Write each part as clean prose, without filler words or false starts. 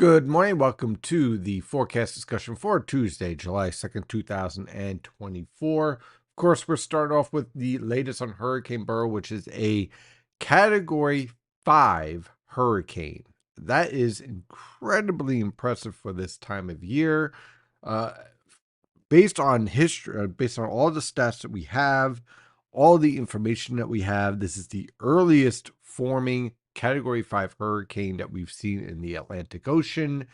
Good morning. Welcome to the forecast discussion for Tuesday, July 2nd, 2024. Of course, we're starting off with the latest on Hurricane Beryl, which is a Category 5 hurricane. That is incredibly impressive for this time of year. Uh, Based on history, based on all the stats that we have, all the information that we have, this is the earliest forming Category 5 hurricane that we've seen in the Atlantic Ocean.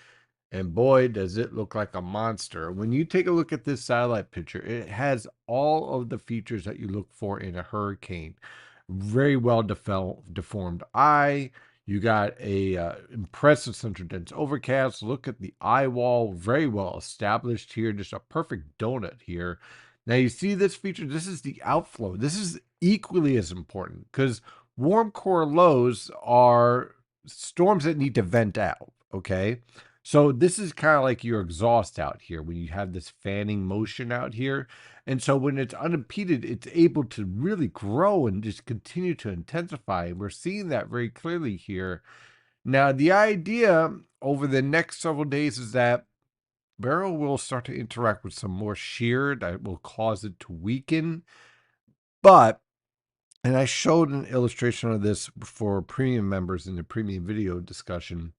And boy, does it look like a monster. When you take a look at this satellite picture, it has all of the features that you look for in a hurricane. Very well deformed eye. You got a impressive central dense overcast. Look at the eye wall, very well established here. Just a perfect donut here. Now you see this feature. This is the outflow. This is equally as important because warm core lows are storms that need to vent out. Okay. So this is kind of like your exhaust out here when you have this fanning motion out here. And so when it's unimpeded, it's able to really grow and just continue to intensify. And we're seeing that very clearly here. Now, the idea over the next several days is that Beryl will start to interact with some more shear that will cause it to weaken. But, and I showed an illustration of this for premium members in the premium video discussion,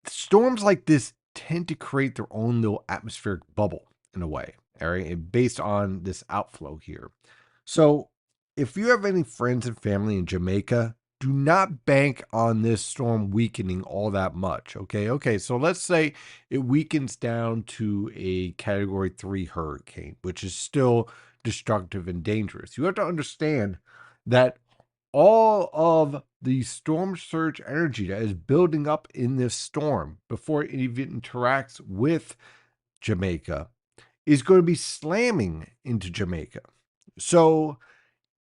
storms like this tend to create their own little atmospheric bubble in a way, all right, and based on this outflow here. So if you have any friends and family in Jamaica, do not bank on this storm weakening all that much. Okay. So let's say it weakens down to a Category 3 hurricane, which is still destructive and dangerous. You have to understand that all of the storm surge energy that is building up in this storm before it even interacts with Jamaica is going to be slamming into Jamaica. So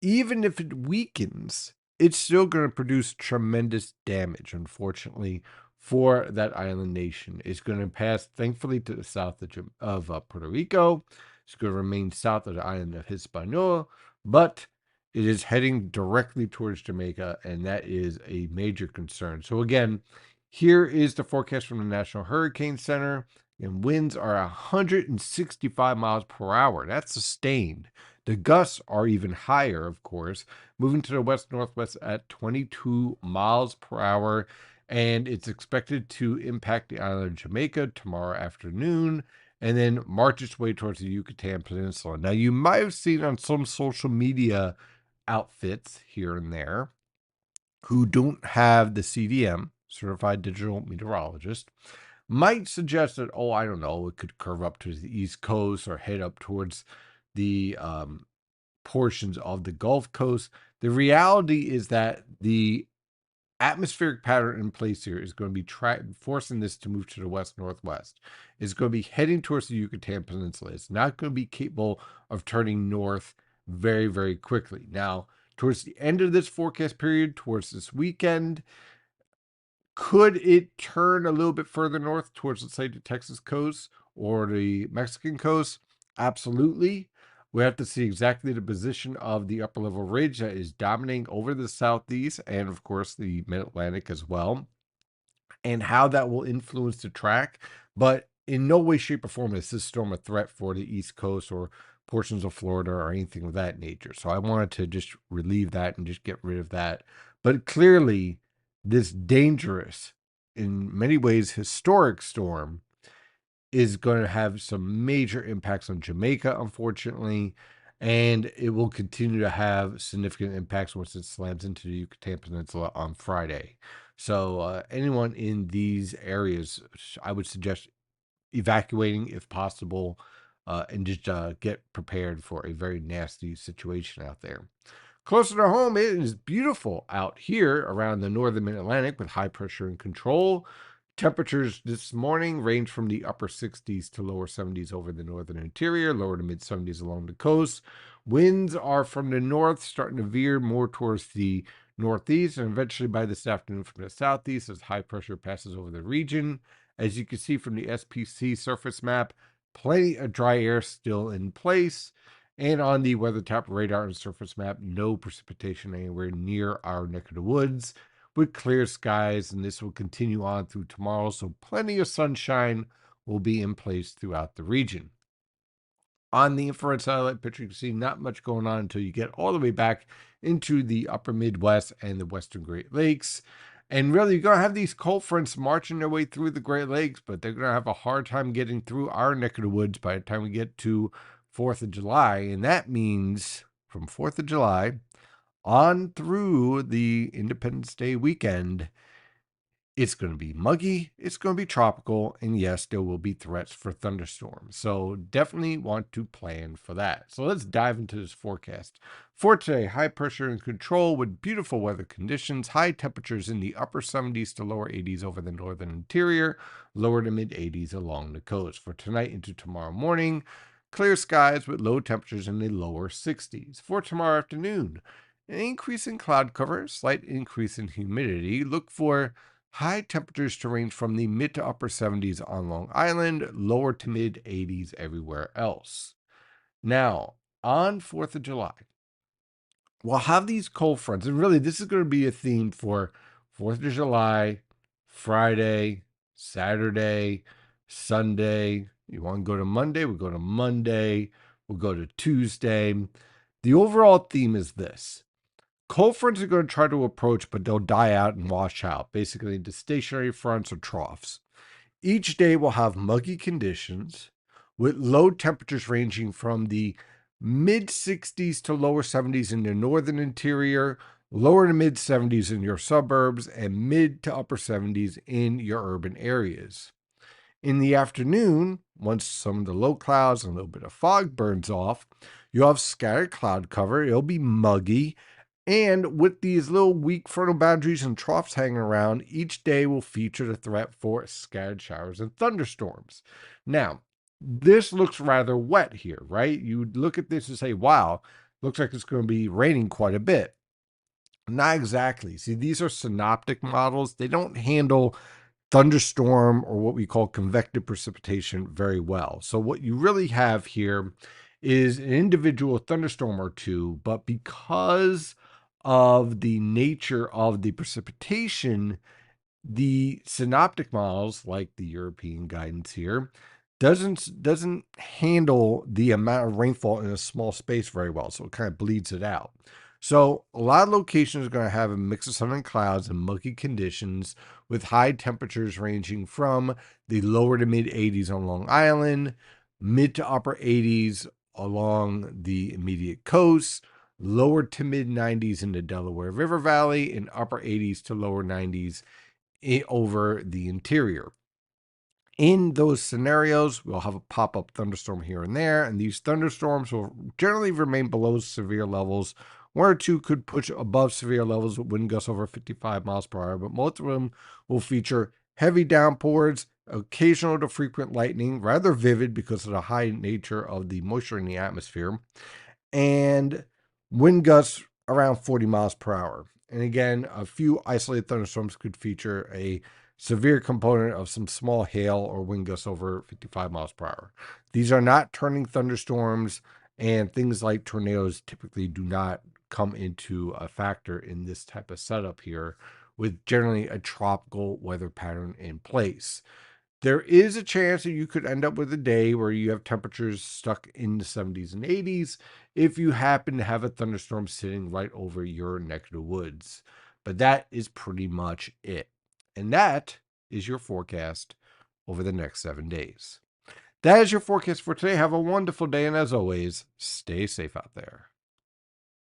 even if it weakens, it's still going to produce tremendous damage, unfortunately, for that island nation. It's going to pass, thankfully, to the south of Puerto Rico. It's going to remain south of the island of Hispaniola, but it is heading directly towards Jamaica, and that is a major concern. So again, here is the forecast from the National Hurricane Center, and winds are 165 miles per hour. That's sustained. The gusts are even higher, of course, moving to the west-northwest at 22 miles per hour, and it's expected to impact the island of Jamaica tomorrow afternoon and then march its way towards the Yucatan Peninsula. Now, you might have seen on some social media outfits here and there who don't have the CDM, Certified Digital Meteorologist, might suggest that, oh, I don't know, it could curve up towards the East Coast or head up towards the portions of the Gulf Coast. The reality is that the atmospheric pattern in place here is going to be forcing this to move to the west-northwest. It's going to be heading towards the Yucatan Peninsula. It's not going to be capable of turning north very, very quickly. Now, towards the end of this forecast period, towards this weekend, could it turn a little bit further north towards, let's say, the Texas coast or the Mexican coast? Absolutely. We have to see exactly the position of the upper level ridge that is dominating over the southeast and, of course, the mid-Atlantic as well, and how that will influence the track. But in no way, shape, or form is this storm a threat for the East Coast or portions of Florida or anything of that nature. So I wanted to just relieve that and just get rid of that. But clearly, this dangerous, in many ways, historic storm is going to have some major impacts on Jamaica, unfortunately, and it will continue to have significant impacts once it slams into the Yucatan Peninsula on Friday. So anyone in these areas, I would suggest evacuating if possible, and just get prepared for a very nasty situation out there. Closer to home, it is beautiful out here around the northern mid-Atlantic with high pressure and control. Temperatures this morning range from the upper 60s to lower 70s over the northern interior, lower to mid 70s along the coast. Winds are from the north, starting to veer more towards the northeast, and eventually by this afternoon from the southeast as high pressure passes over the region. As you can see from the SPC surface map, plenty of dry air still in place. And on the WeatherTap radar and surface map, no precipitation anywhere near our neck of the woods. with clear skies, and this will continue on through tomorrow. So plenty of sunshine will be in place throughout the region. On the infrared satellite picture, you can see not much going on until you get all the way back into the upper Midwest and the western Great Lakes. And really, you're going to have these cold fronts marching their way through the Great Lakes, but they're going to have a hard time getting through our neck of the woods by the time we get to 4th of July. And that means from 4th of July on through the Independence Day weekend, it's going to be muggy, it's going to be tropical, and yes, there will be threats for thunderstorms. So definitely want to plan for that. So let's dive into this forecast. For today, high pressure and control with beautiful weather conditions, high temperatures in the upper 70s to lower 80s over the northern interior, lower to mid 80s along the coast. For tonight into tomorrow morning, clear skies with low temperatures in the lower 60s. For tomorrow afternoon, an increase in cloud cover, slight increase in humidity. Look for high temperatures to range from the mid to upper 70s on Long Island, lower to mid 80s everywhere else. Now, on 4th of July, we'll have these cold fronts. And really, this is going to be a theme for 4th of July, Friday, Saturday, Sunday. You want to go to Monday? We'll go to Monday. We'll go to Tuesday. The overall theme is this. Cold fronts are going to try to approach, but they'll die out and wash out, basically into stationary fronts or troughs. Each day will have muggy conditions with low temperatures ranging from the mid 60s to lower 70s in the northern interior, lower to mid 70s in your suburbs, and mid to upper 70s in your urban areas. In the afternoon, once some of the low clouds and a little bit of fog burns off, you'll have scattered cloud cover. It'll be muggy. And with these little weak frontal boundaries and troughs hanging around, each day will feature the threat for scattered showers and thunderstorms. Now, this looks rather wet here, right? You would look at this and say, wow, looks like it's going to be raining quite a bit. Not exactly. See, these are synoptic models. They don't handle thunderstorm or what we call convective precipitation very well. So what you really have here is an individual thunderstorm or two, but because of the nature of the precipitation, the synoptic models, like the European guidance here, doesn't handle the amount of rainfall in a small space very well, so it kind of bleeds it out. So a lot of locations are going to have a mix of sun and clouds and muggy conditions with high temperatures ranging from the lower to mid 80s on Long Island, mid to upper 80s along the immediate coast, lower to mid 90s in the Delaware River Valley, and upper 80s to lower 90s over the interior. In those scenarios, we'll have a pop-up thunderstorm here and there, and these thunderstorms will generally remain below severe levels. One or two could push above severe levels with wind gusts over 55 miles per hour, but most of them will feature heavy downpours, occasional to frequent lightning, rather vivid because of the high nature of the moisture in the atmosphere, and wind gusts around 40 miles per hour. And again, a few isolated thunderstorms could feature a severe component of some small hail or wind gusts over 55 miles per hour. These are not turning thunderstorms, and things like tornadoes typically do not come into a factor in this type of setup here, with generally a tropical weather pattern in place. There is a chance that you could end up with a day where you have temperatures stuck in the 70s and 80s if you happen to have a thunderstorm sitting right over your neck of the woods. But that is pretty much it. And that is your forecast over the next 7 days. That is your forecast for today. Have a wonderful day, and as always, stay safe out there.